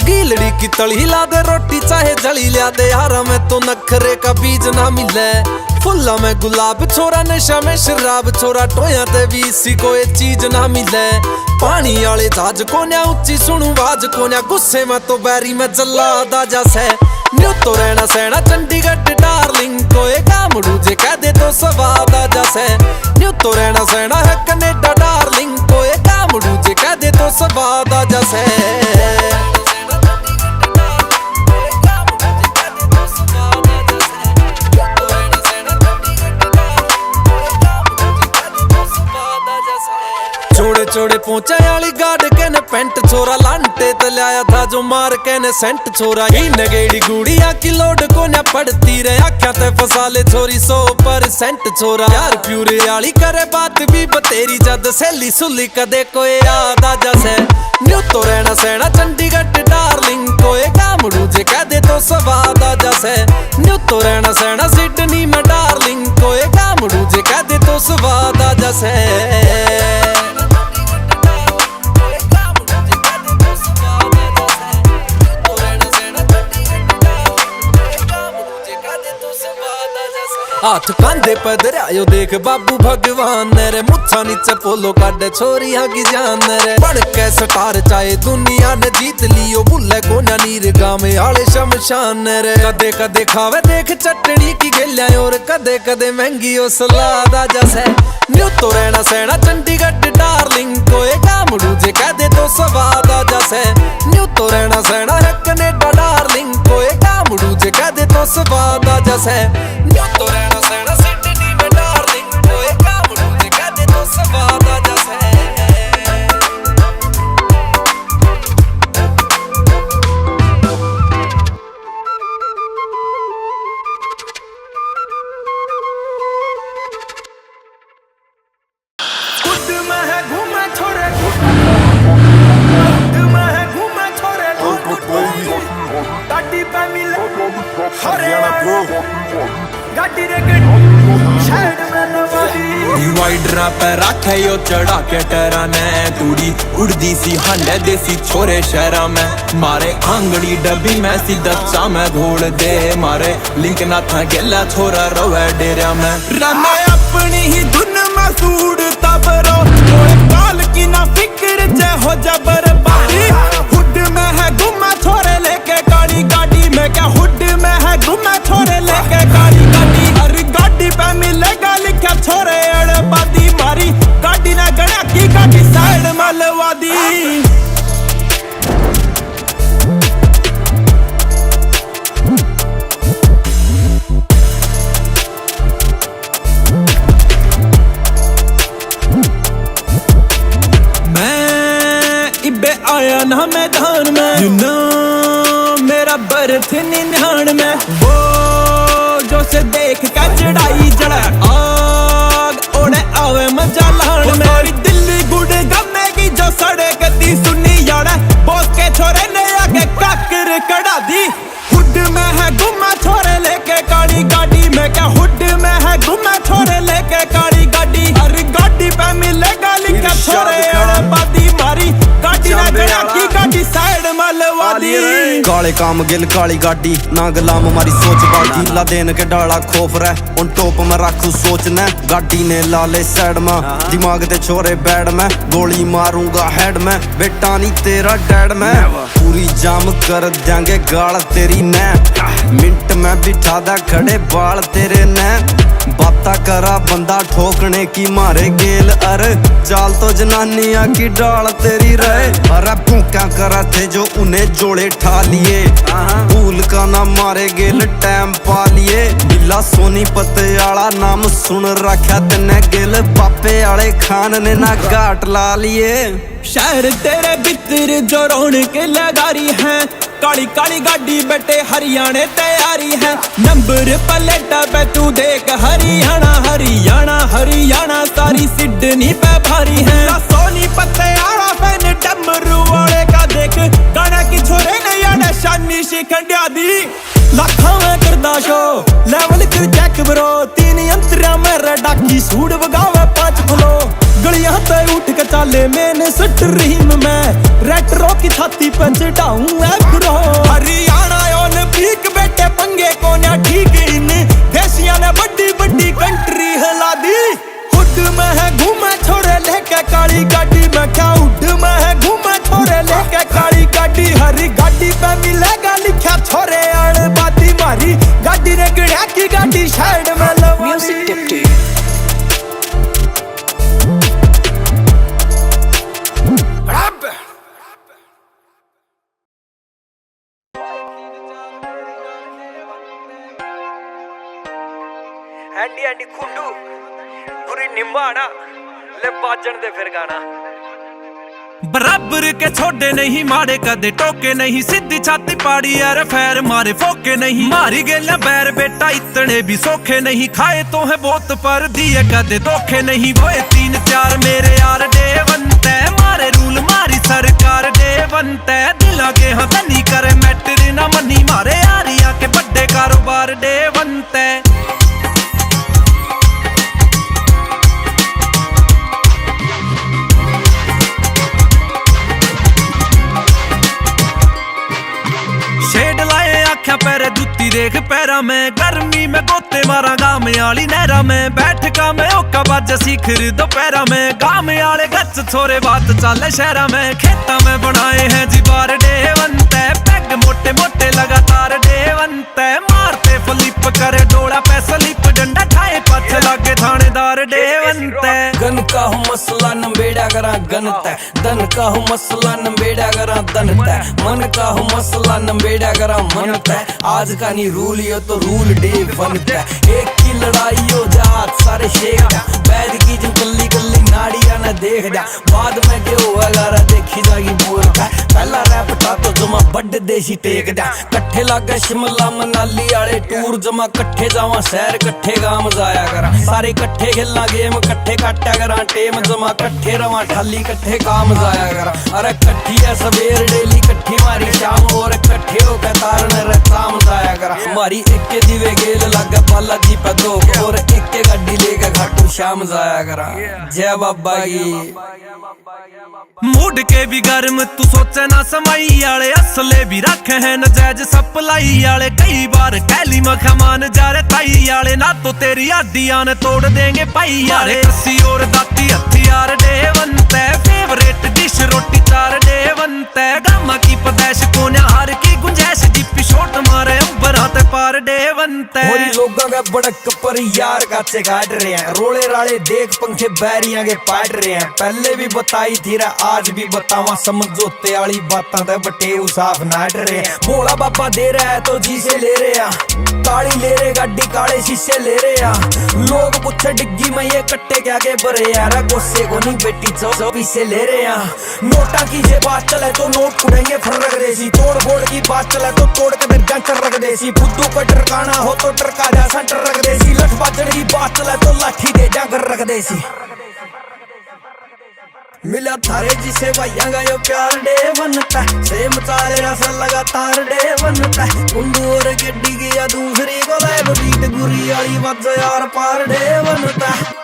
गीलड़ी की तली ला दे रोटी चाहे जली ला दे यारा में तो नखरे का बीज ना मिले। फुल्ला में गुलाब छोरा नशा में शराब छोरा टोया ते भी इसी को ये चीज ना मिले। पानी आले जहाज को न्या उच्ची सुनू बाज को न्या गुस्से में तो बैरी में जल्ला दाजा से। न्यू तो रहना सहना चंडीगढ़ डार्लिंग को एक कामड़ू जे कह दे तो स्वाद आ जैसे। न्यू तो रहना सहना है कनेडा डार्लिंग को एक कामड़ू जे कह दे तो स्वाद आ जैसे। छोड़े छोड़े पहुंचा वाली गाड़ के ने पेंट छोरा लांटे तो लाया था जो मार के ने सेंट छोरा। ही नगेड़ी गुड़िया की लोड को न पड़ती रहे आख्या ते फसाले छोरी 100% छोरा। यार प्यूरे वाली करे बात भी बतेरी जद सहेली सुली कदे कोई याद आ जैसे। न्यू तो रहना सहना चंडीगढ़ डार्लिंग को एक कामड़ू जे कह दे तो स्वाद आ जैसे। न्यू तो रहना सहना सिडनी में डार्लिंग को एक कामड़ू जे कह दे तो स्वाद आ जैसे। हाथ कांधे पर दरियायो देख बाबू भगवान रे। मुच्छा नीचे पोलो काटे छोरिया की जान रे। बन के स्टार चाहे दुनिया ने जीत लियो बुल्ले को नीर गाँव आले शमशान रे। कदे कदे खावे देख चटनी की गेल्या और कदे कदे महंगी ओ सलाद आ जैसे। न्यू तो रहना सहना चंडीगढ़ डार्लिंग को एक कामड़ू जे कह दे तो स्वाद आ जैसे। न्यू तो रहना सहना है कनेडा डार्लिंग को एक कामड़ू जे कह दे तो स्वाद आ जैसे। न्यू तो रहना सहना सिडनी में डार्लिंग को एक कामड़ू जे कह दे तो स्वाद आ जैसे। डिवाइडर पे रखे यो चढ़ा के टरा ने तूड़ी उड़दी सी हांडे देसी छोरे शहरा में। मारे आंगड़ी डब्बी में सी दच्चा में घोड़ दे मारे लिंक ना था गेला छोरा रोवे डेरा में। रना अपनी ही धुन में सूड़ तबरो कोई काल की ना फिक्र जे हो जबर बारी। हुड में है गुमा छोरे लेके गाड़ी गाड़ी में क्या हुड में है गुमा छोरे लेके गाड़ी गाड़ी। हर गाड़ी पे मिलेगा लिखा छोरे अड़बादी मारी गाड़ी ना गड़ा की गाड़ी साइड मलवादी। मैं इबे आया ना मैदान में you know, मेरा बर्थ निधान में वो जो से देख का चढ़ाई जड़ा आग ओढ़े आवे मजा लान में। मेरी दिल्ली गुड़ गमे की जो सड़क दी सुनी याड़ा बोस के छोरे ने आगे काकर कड़ा दी। हुड में है गुमा छोरे लेके काली गाड़ी में क्या हुड में है गुमा छोरे लेके काली गाड़ी। हर गाड़ी पे मिलेगा लिखा छोरे अड़बादी मारी गाड़ी ना गड़ा की गाड़ी साइड मलवादी। काले काम गिल काली गाड़ी ना गुलाम हमारी सोच बागी ला देन के डाला खोफ रह उन टोप में रखू सोचना। गाड़ी ने लाले साइड में दिमाग ते छोरे बैड में गोली मारूंगा हेड में बेटा नहीं तेरा डैड में। पूरी जाम कर देंगे गाल तेरी ने मिनट में बिठा दा खड़े बाल तेरे ने। बाता करा बंदा ठोकने की मारे गेल अरे चाल तो जनानिया की डाल तेरी रहे। अरे भूखा करा थे जो उन्हें जोड़े ठा लिए भूल का ना मारे गेल टाइम पा लिए। बिल्ला सोनी पत्ते आला नाम सुन रखा तेने गेल पापे आले खान ने ना घाट ला लिए। शहर तेरे भीतर जो रौनक लगारी है काली काली गाड़ी बेटे हरियाणे तैयारी है। नंबर प्लेटा पे तू देख हरियाणा हरियाणा हरियाणा सारी सिडनी पे भारी है। सोनी पत्ते आड़ा फैन डमरू वाले का देख गाना की छोरे ने याना शानी शिखंडिया दी। लाखा में करदा शो लेवल कर जैक ब्रो तीन यंत्रा में रडाकी सूट बगावे 5 फ्लो। गलियां पे उठ के चाले मैंने स्ट्रीम में रेट्रो की छाती पे चढ़ाऊं ਐਂਡੀ ਐਂਡੀ ਖੁੰਡੂ ਪੂਰੀ ਨਿੰਬਾਣਾ ਲੈ ਬਾਜਣ ਦੇ ਫਿਰ ਗਾਣਾ बराबर के छोड़े नहीं मारे कदे टोके नहीं सीधी छाती पाड़ी यार फैर मारे फोके नहीं मारी गेला बैर बेटा इतने भी सोखे नहीं खाए तो है बहुत पर दिए कदे धोखे नहीं वो 3-4 मेरे यार डेवंत है मारे रूल मारी सरकार डेवंत है दिला के हाँ धनी करे मैटर ना मनी मारे यारिया के बड़े कारोबार डेवंत है शेड लाए आख्या पैरे जुत्ती देख पैरा में गर्मी में गोते मारा गाम आली नहरा में बैठ का में ओका बाजा सीखर दोपहरा में गाम आले गच छोरे बात चाले शहरा में खेता में बनाए हैं जी बार डेवंत है पैग मोटे मोटे लगातार डेवंत है मारते फ्लिप करे डोला पे स्लिप डंडा ठाए पथ लागे थानेदार डेवंत है गन का हूँ मसला नंबेड़ा करा गनत है धन का हूँ मसला नंबेड़ा करा दनत है मन का हूँ मसला नंबेड़ा करा मनत है आज का नहीं रूल यो तो रूल डे बनता है एक की लड़ाई हो जात सारे शेख बैद की जो गली गली नाड़िया न देख जा बाद में के हुआ गारा देखी जागी बोल का पहला रैप था तो जमा बड़ देसी टेक जा कट्ठे लागे शिमला मनाली आले टूर जमा कट्ठे जावा शहर कट्ठे गाम जाया करा सारे कट्ठे खेलना गेम कट्ठे काटा करा टेम जमा कट्ठे रवा ठाली कट्ठे काम जाया करा अरे कट्ठी है सवेर डेली कट्ठी मारी शाम और कट्ठे हो के तारन रे काम जाया करा हमारी एक के दिवे गेल लगा बालाजी पे दो और एक के गाड़ी लेके घाटू शाम जाया करा जय बाबा की मूड के भी गर्म तू सोचे ना समाई आले असले भी रखे हैं नजायज सप्लाई आले कई बार कैली मखमान जा रे ताई आले ना तो तेरी हड्डियां ने तोड़ देंगे पाई आले कसी और दाती हथियार डेवंत है फेवरेट डिश रोटी चार डेवंत है गामा की पदैश कोन्या हार की गुंजाइश जिप्पी शॉट मारे अंबर हाथ पार डेवंत है और लोगों का बड़क पर यार काचे काट रहे हैं रोले राले देख पंखे बैरियां के पाट रहे हैं पहले भी बताई थी रा आज भी बतावा समझौते वाली बातां ते बटे साफ नाट रहे हैं भोला बाबा दे रहा है तो जी से ले रहे हैं काली ले रहे गाड़ी काले शीशे ले रहे हैं लोग पूछे डिग्गी में ये कट्टे क्या के भरे यार गुस्से को नहीं बेटी पीछे ले रहे हैं नोटा की ये बात चले तो नोट उड़ेंगे फर रख देसी तोड़ फोड़ की बात चले तो तोड़ के फिर जंचर रख देसी फुद्दू को टरकाना हो तो टरका जा सेंटर रख देसी लठ बाजड़ की बात चले तो लाठी दे जा कर रख देसी मिला थारे जिसे भैया का यो प्यार डे बनता है सेम चाले रस लगातार डे बनता है कुंडू और गड्डी की या दूसरी को ले बीट गुरी वाली बात यार पार डे बनता है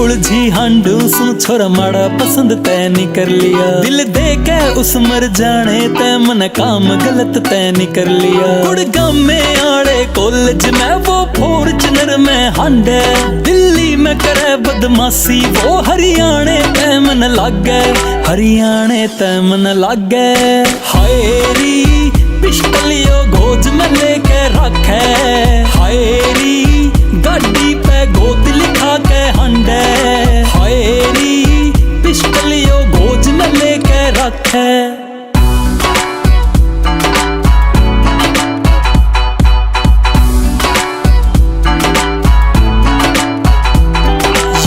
उलझी हांडू सुन छोरा माड़ा पसंद तय नहीं कर लिया दिल दे के उस मर जाने तय मन काम गलत तय नहीं कर लिया गुड़गांव में आड़े कॉलेज में वो फॉर्च्यूनर में हांडे दिल्ली में करे बदमाशी वो हरियाणे तय मन लागे हरियाणे तय मन लागे हायरी पिस्टलियो गोज में लेके रखे हायरी गाड़ी पे गोद लिखा के हंडे हायरी पिस्टलियो गोज में लेके रखे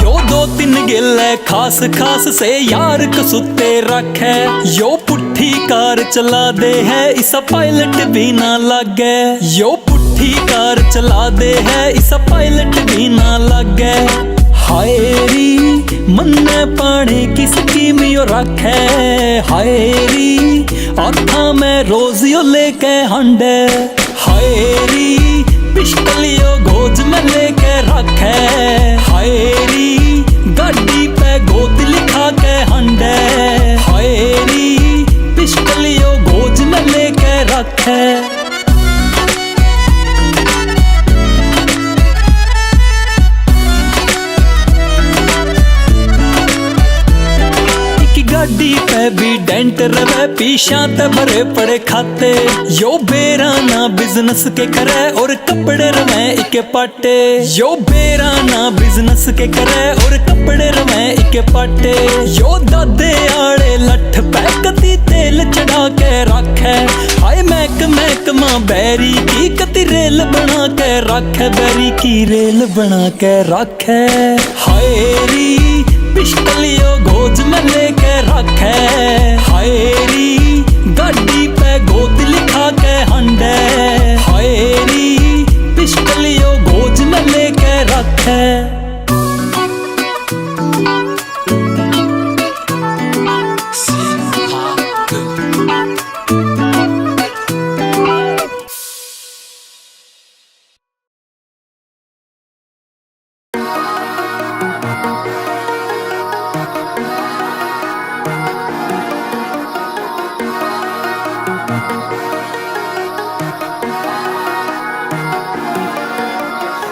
यो 2-3 गिले खास खास से यार कसुते रखे यो पुट्ठी कार चला दे है इसा पायलट भी ना लगे यो पुट्ठी कार चला दे है इसा पायलट भी ना लगे हायरी मन्ने पानी की स्कीम यो रखे हायरी आँखा में रोज यो लेके हंडे हायरी पिस्टलियो गोज में लेके रखे हायरी गाड़ी पे गोद लिखा के हंडे हायरी पिस्टलियो गोज में लेके रखे गाड़ी पे भी डेंट रवे, पीछा ते भरे पड़े खाते। यो बेराना बिजनेस के करे और कपड़े रवे इके पाटे। यो बेराना बिजनेस के करे और कपड़े रवे इके पाटे। यो दादे आड़े लठ पे कदी तेल चढ़ा के रखे। हाय महक मां बैरी की कदी रेल बना के रखे। बैरी की रेल बना के रखे। हाय री पिस्टलियो गोद में लेके रखे। हाय री गाड़ी पे गोद लिखा के हंडे। हाय री पिस्टलियो गोद में लेके रखे।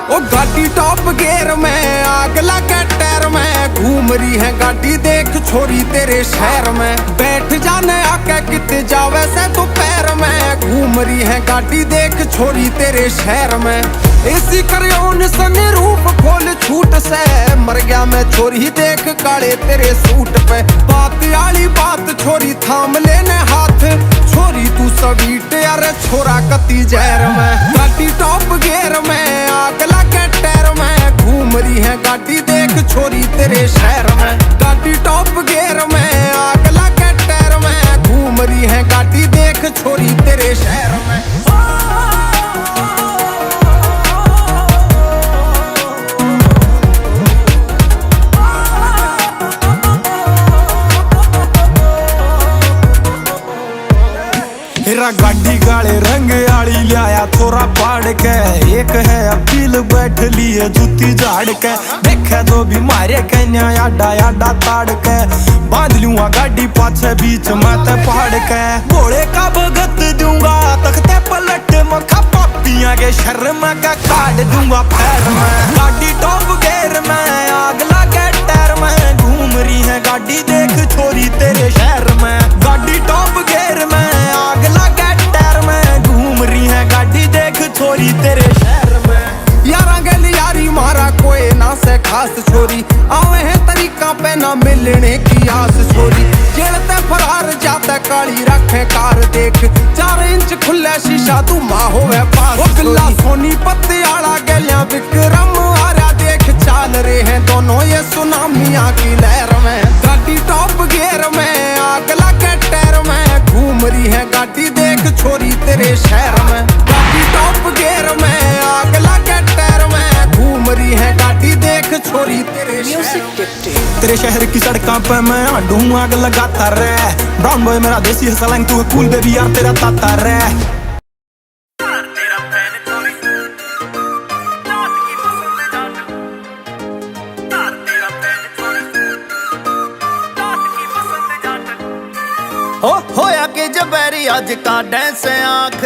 ओ गाड़ी टॉप गियर में आग लगे टायर में। घूम रही है गाड़ी देख छोरी तेरे शहर में। बैठ जाने आके किते जावे से तो पैर में। घूम रही है गाड़ी देख छोरी तेरे शहर में। एसी करियोन सने रूप खोल छूट से। मर गया मैं छोरी देख काले तेरे सूट पे। बात आली बात छोरी थाम लेने हाथ। छोरी तू सवीट यार छोरा कती जहर में। गाड़ी टॉप गियर में आग लगे टायर में। घूम रही है गाड़ी देख छोरी तेरे शहर में। गाड़ी टॉप गियर में आग लगे टायर में। घूम रही है गाड़ी देख छोरी तेरे शहर में। मेरा गाड़ी काले रंग आली लिया थोड़ा पाड़ के। एक है अपील बैठ लिए जूती झाड़ के। देखे तो भी मारे कन्या याडा याडा ताड़ के। बांध लूंगा गाड़ी पाछे बीच में ते पहाड़ के। घोड़े का भगत दूंगा तख्ते पलट मखा पापिया के शर्म का काट दूंगा पैर में। गाड़ी टॉप गियर में आग लगे टायर में। घूम रही है गाड़ी देख छोरी तेरे शहर में। गाड़ी टॉप गियर में आग लगे टायर में। घूम रही है गाड़ी देख छोरी तेरे शहर में। यारा गल यारी मारा कोई ना से खास छोरी। आवे है तरीका पे ना मिलने की आस छोरी। जेलते फरार जाता काली रखे कार देख। 4 इंच खुला शीशा तू माँ होवे पास। गला सोनी पत्ते आला गलिया विक्रम आरा देख। चाल रहे हैं दोनों ये सुनामिया की लहर में। गाड़ी टॉप गियर में आग लगे टायर में। घूम रही है गाड़ी देख छोरी तेरे शहर में। गाड़ी टॉप गियर में आग लगे टायर में। घूम रही है गाड़ी देख छोरी तेरे शहर में। तेरे शहर की सड़कों पे मैं आडू आग लगाता रहे। ब्राउन बॉय मेरा देसी है सलंग तू कूल बेबी यार तेरा ताता रहे। होया के जबैरी अज का डांस आँख।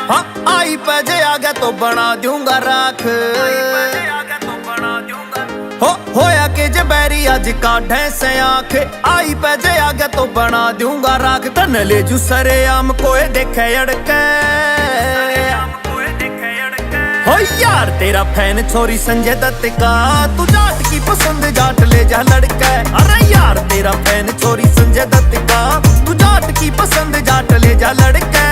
हाँ आई पे आ गया तो बना दूंगा राख। होया के जबैरी अज का डांस आँख। आई पे आ गया तो बना दूंगा राख। तन ले जू सरे आम कोई देखे अड़के। हो यार तेरा फैन छोरी संजय दत्त का। तू जाट की पसंद जाट ले जा लड़का। अरे यार तेरा फैन छोरी संजय दत्त का। तू जाट की पसंद जाट ले जा लड़का।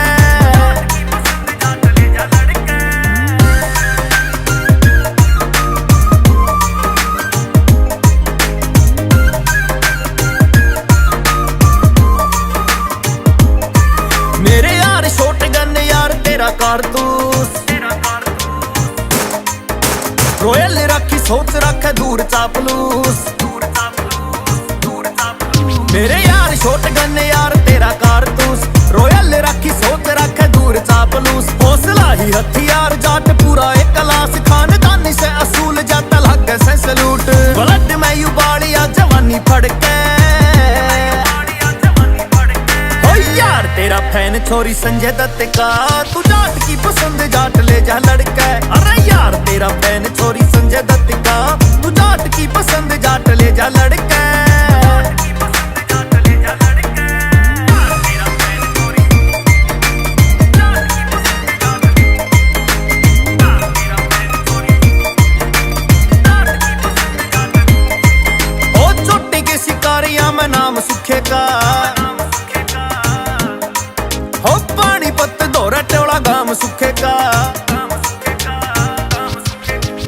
मेरे यार शॉटगन यार तेरा कारतूस। रोयल रखी सोच रखे दूर चापलूस। मेरे यार शॉटगन यार तेरा कारतूस। रोयल रखी सोच रखे दूर चापलूस। हौसला ही हथियार जाट पूरा एक क्लास। खानदानी से असूल जाता लग से सलूट। ब्लड में उबालिया जवानी फड़के। हो यार तेरा फैन छोरी संजय दत्त का, तू जाट की पसंद जाट ले जा लड़का। अरे यार तेरा फैन छोरी संजय दत्त का, तू जाट की पसंद जाट ले जा लड़का। में नाम सुखे का हो, पानीपत धोरा टोला गाम सुखे का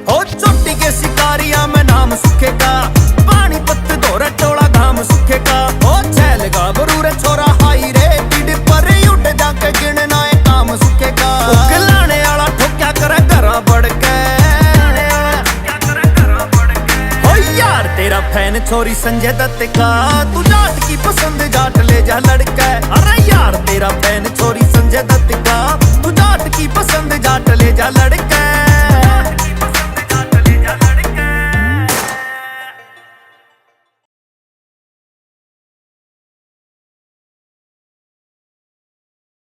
हो, चोटी के शिकारिया में नाम सुखे का, पानीपत धोरा टोला गाम सुखे का हो। छैल गा बरूरे छोरा हाई रे पीड़ पर उठ जाके गिनना है काम सुखे का। उगलाने वाला ठोक्या करे घरा बढ़ के हो, यार तेरा फैन छोरी संजय दत्त का, तू जाट की पसंद जाट ले जा लड़का। अरे यार तेरा फैन छोरी संजय दत्त का, तू जाट की पसंद जाट ले जा लड़का।